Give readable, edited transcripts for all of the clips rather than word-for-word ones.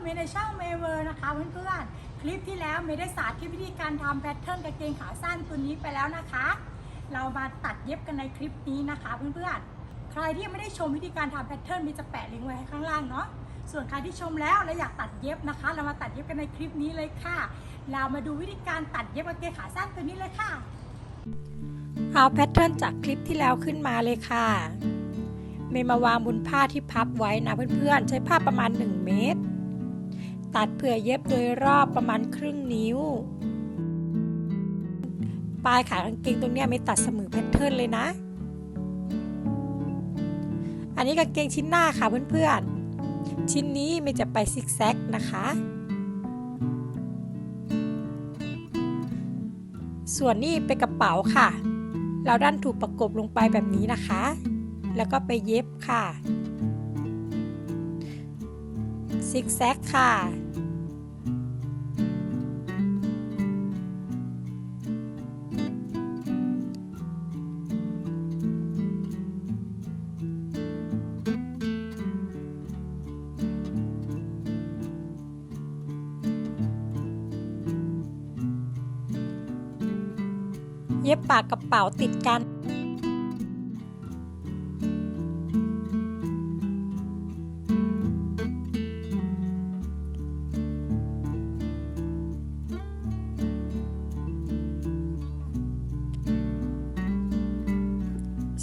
เมย์ในช่องเมเวอร์นะคะเพื่อนๆคลิปที่แล้วเมย์ได้สาธิตวิธีการทำแพทเทิร์นกางเกงขาสั้นตัวนี้ไปแล้วนะคะเรามาตัดเย็บกันในคลิปนี้นะคะเพื่อนๆใครที่ยังไม่ได้ชมวิธีการทำแพทเทิร์นเมย์จะแปะลิงก์ไว้ให้ข้างล่างเนาะส่วนใครที่ชมแล้วและอยากตัดเย็บนะคะเรามาตัดเย็บกันในคลิปนี้เลยค่ะเรามาดูวิธีการตัดเย็บกางเกงขาสั้นตัวนี้เลยค่ะเอาแพทเทิร์นจากคลิปที่แล้วขึ้นมาเลยค่ะเมย์มาวางบนผ้าที่พับไว้นะเพื่อนๆใช้ผ้าประมาณ1 เมตรตัดเผื่อเย็บโดยรอบประมาณครึ่งนิ้วปลายขากางเกงตรงนี้ไม่ตัดเสมอแพทเทิร์นเลยนะอันนี้กางเกงชิ้นหน้าค่ะเพื่อนๆชิ้นนี้ไม่จะไปซิกแซกนะคะส่วนนี้เป็นกระเป๋าค่ะเราด้านถูกประกบลงไปแบบนี้นะคะแล้วก็ไปเย็บค่ะซิกแซกค่ะเย็บปากกระเป๋าติดกัน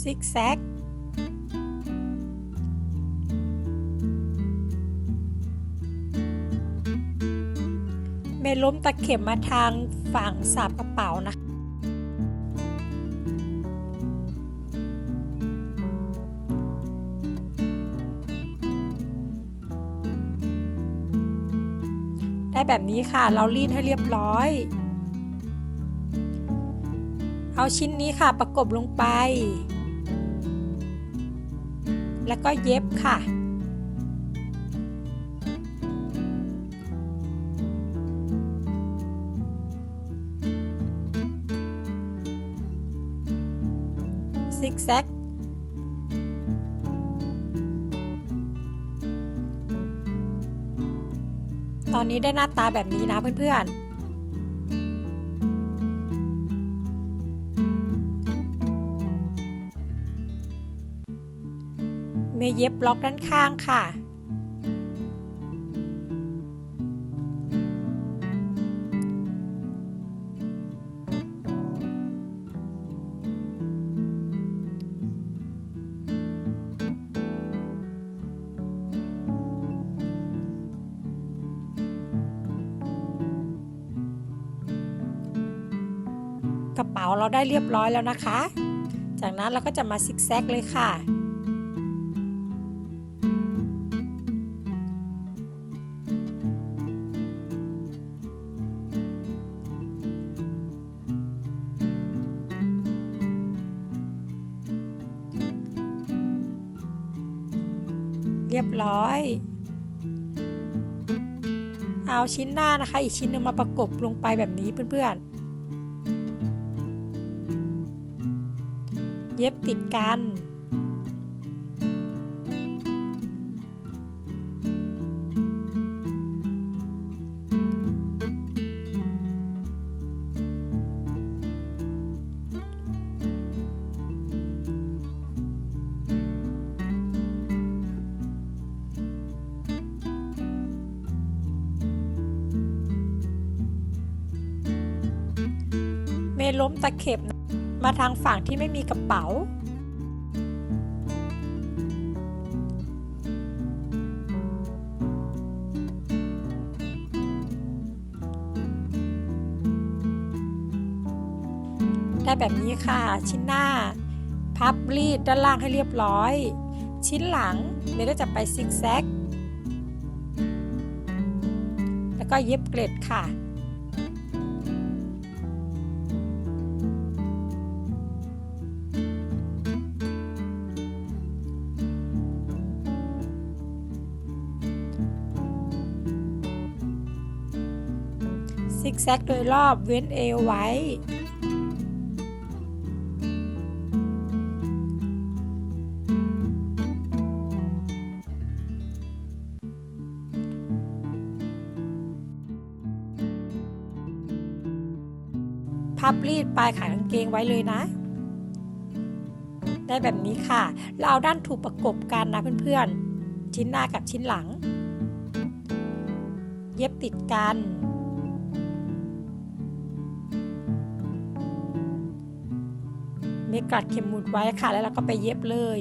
ซิกแซกเมย์ล้มตะเข็บมาทางฝั่งสาบกระเป๋านะคะได้แบบนี้ค่ะเรารีดให้เรียบร้อยเอาชิ้นนี้ค่ะประกบลงไปแล้วก็เย็บค่ะซิกแซกตอนนี้ได้หน้าตาแบบนี้นะเพื่อนๆเมย์เย็บบล็อกด้านข้างค่ะกระเป๋าเราได้เรียบร้อยแล้วนะคะจากนั้นเราก็จะมาซิกแซกเลยค่ะเรียบร้อยเอาชิ้นหน้านะคะอีกชิ้นหนึ่งมาประกบลงไปแบบนี้เพื่อนๆเย็บติดกันเมย์ล้มตะเข็บมาทางฝั่งที่ไม่มีกระเป๋าได้แบบนี้ค่ะชิ้นหน้าพับรีดด้านล่างให้เรียบร้อยชิ้นหลังเมย์ก็จะไปซิกแซกแล้วก็เย็บเกล็ดค่ะซิกแซกโดยรอบเว้นเอวไว้ พับรีดปลายขากางเกงไว้เลยนะได้แบบนี้ค่ะเราเอาด้านถูกประกบกันนะเพื่อนๆชิ้นหน้ากับชิ้นหลังเย็บติดกันเมย์กัดเข็มหมุดไว้ค่ะแล้วเราก็ไปเย็บเลย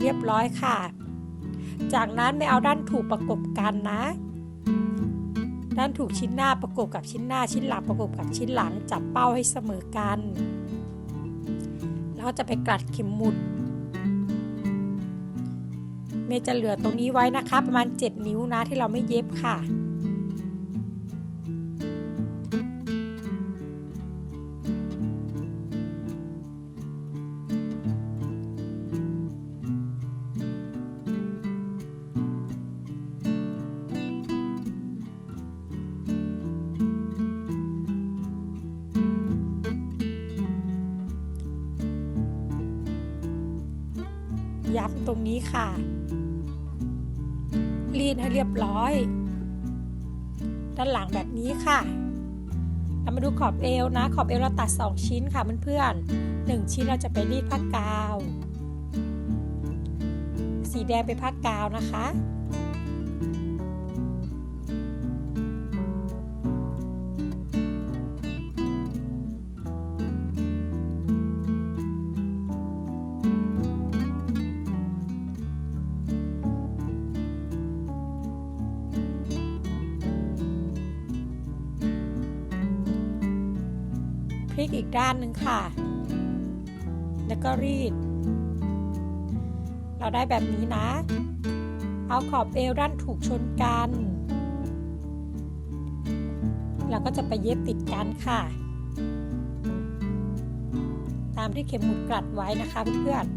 เรียบร้อยค่ะจากนั้นเมย์เอาด้านถูกประกบกันนะด้านถูกชิ้นหน้าประกบกับชิ้นหน้าชิ้นหลังประกบกับชิ้นหลังจับเป้าให้เสมอกันแล้วจะไปกัดเข็มหมุดเมย์จะเหลือตรงนี้ไว้นะคะประมาณ7 นิ้วนะที่เราไม่เย็บค่ะย้ำตรงนี้ค่ะรีดให้เรียบร้อยด้านหลังแบบนี้ค่ะเรามาดูขอบเอวนะขอบเอวเราตัด2 ชิ้นค่ะเพื่อนๆ1 ชิ้นเราจะไปรีดผ้ากาวสีแดงเป็นผ้ากาวนะคะพลิกอีกด้านหนึ่งค่ะแล้วก็รีดเราได้แบบนี้นะเอาขอบเอวด้านถูกชนกันเราก็จะไปเย็บติดกันค่ะตามที่เข็มหมุดกลัดไว้นะคะเพื่อนๆ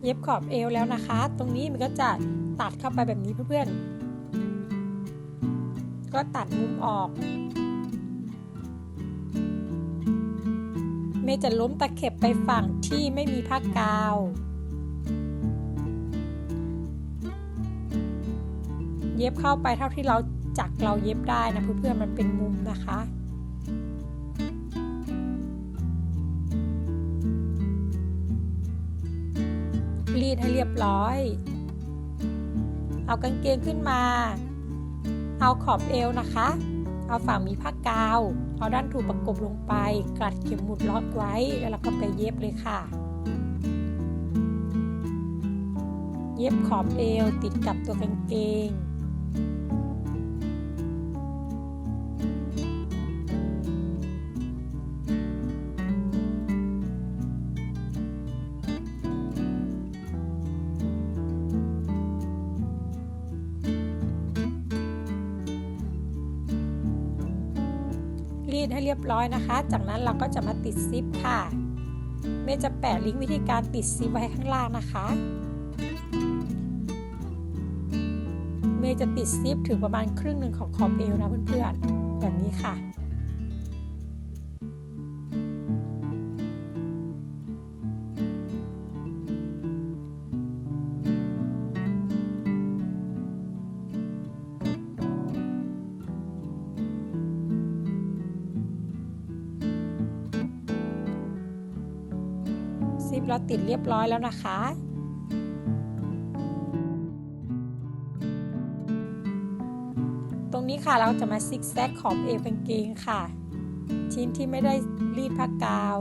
เย็บขอบเอวแล้วนะคะตรงนี้มันก็จะตัดเข้าไปแบบนี้เพื่อนๆก็ตัดมุมออกเมย์จะล้มตะเข็บไปฝั่งที่ไม่มีผ้ากาวเย็บเข้าไปเท่าที่เราเย็บได้นะเพื่อนๆมันเป็นมุมนะคะรีดให้เรียบร้อยเอากางเกงขึ้นมาเอาขอบเอวนะคะเอาฝั่งมีผ้ากาวเอาด้านถูกประกบลงไปกัดเข็มหมุดล็อกไว้แล้วเราก็ไปเย็บเลยค่ะเย็บขอบเอวติดกับตัวกางเกงรีดให้เรียบร้อยนะคะจากนั้นเราก็จะมาติดซิปค่ะเมย์จะแปะลิงก์วิธีการติดซิปไว้ข้างล่างนะคะเมย์จะติดซิปถึงประมาณครึ่งหนึ่งของขอบเอวนะเพื่อนๆแบบนี้ค่ะซิปเราติดเรียบร้อยแล้วนะคะตรงนี้ค่ะเราจะมาซิกแซกขอบเอวกางเกงค่ะ ชิ้นที่ไม่ได้รีดผ้ากาว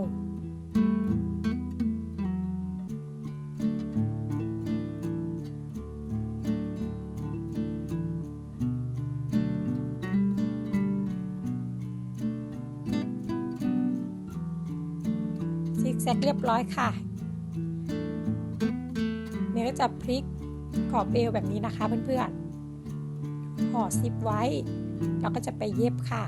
ซิกแซกเรียบร้อยค่ะเมย์ก็จะพลิกขอบเอวแบบนี้นะคะเพื่อนๆห่อซิปไว้แล้วก็จะไปเย็บค่ะ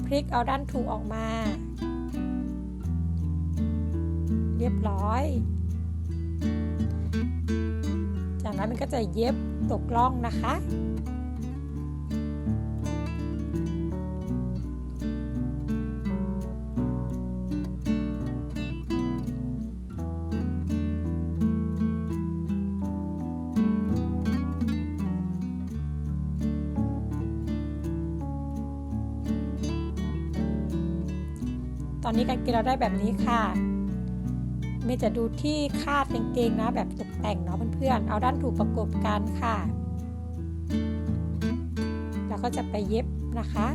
พลิกเอาด้านถูออกมาเรียบร้อยจากนั้นมันก็จะเย็บตกล่องนะคะตอนนี้กางเกงเราได้แบบนี้ค่ะเมย์จะดูที่คาดกางเกงนะแบบตกแต่งเนาะเพื่อนๆเอาด้านถูกประกบกันค่ะแล้วก็จะไปเย็บนะคะ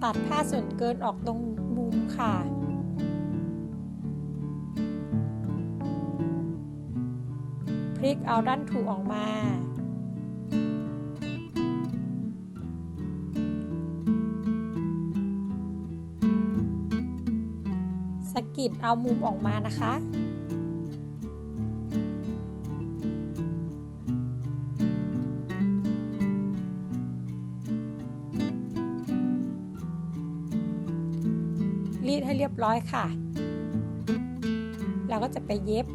ตัดผ้าส่วนเกินออกตรงมุมค่ะพลิกเอาด้านถูออกมาสะกิดเอามุมออกมานะคะรีดให้เรียบร้อยค่ะเราก็จะไปเย็บ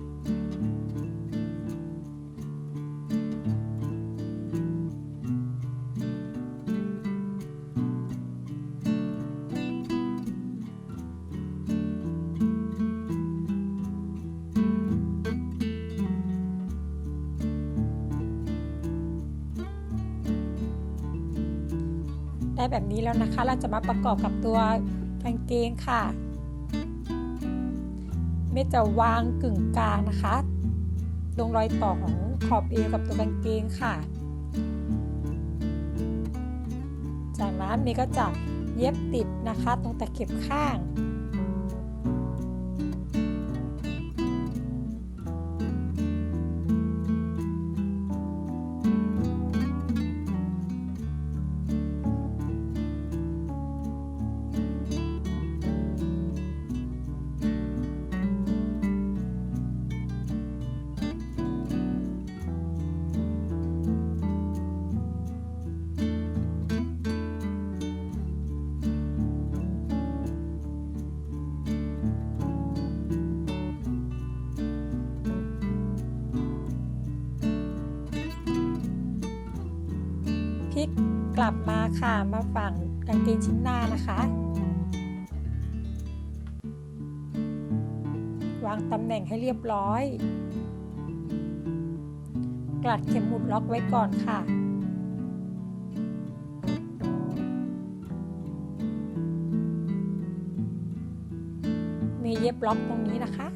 ได้แบบนี้แล้วนะคะเราจะมาประกอบกับตัวกางเกงค่ะเมย์จะวางกึ่งกลางนะคะตรงรอยต่อของขอบเอวกับตัวกางเกงค่ะจากนั้นเมย์ก็จะเย็บติดนะคะตรงตะเข็บข้างพลิกกลับมาค่ะมาฝั่งกางเกงชิ้นหน้านะคะวางตำแหน่งให้เรียบร้อยกลัดเข็มหมุดล็อกไว้ก่อนค่ะมีเย็บล็อกตรงนี้นะคะ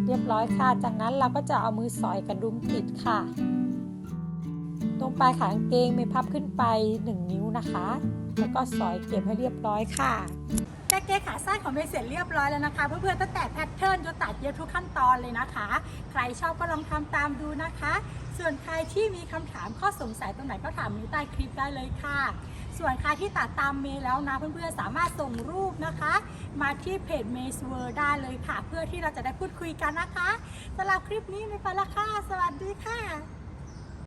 เรียบร้อยค่ะจากนั้นเราก็จะเอามือสอยกระดุมติดค่ะ ตรงปลายขากางเกงเมย์พับขึ้นไป1 นิ้วนะคะ แล้วก็สอยเก็บให้เรียบร้อยค่ะกางเกงขาสั้นของเมย์เสร็จเรียบร้อยแล้วนะคะเพื่อนๆตั้งแต่แพทเทิร์นจนตัดเย็บทุกขั้นตอนเลยนะคะใครชอบก็ลองทำตามดูนะคะส่วนใครที่มีคำถามข้อสงสัยตรงไหนก็ถามเมย์ใต้คลิปได้เลยค่ะส่วนใครที่ตัดตามเมย์แล้วนะเพื่อนๆสามารถส่งรูปนะคะมาที่เพจ May's World ได้เลยค่ะเพื่อที่เราจะได้พูดคุยกันนะคะสำหรับคลิปนี้เมย์ไปแล้วค่ะสวัสดีค่ะ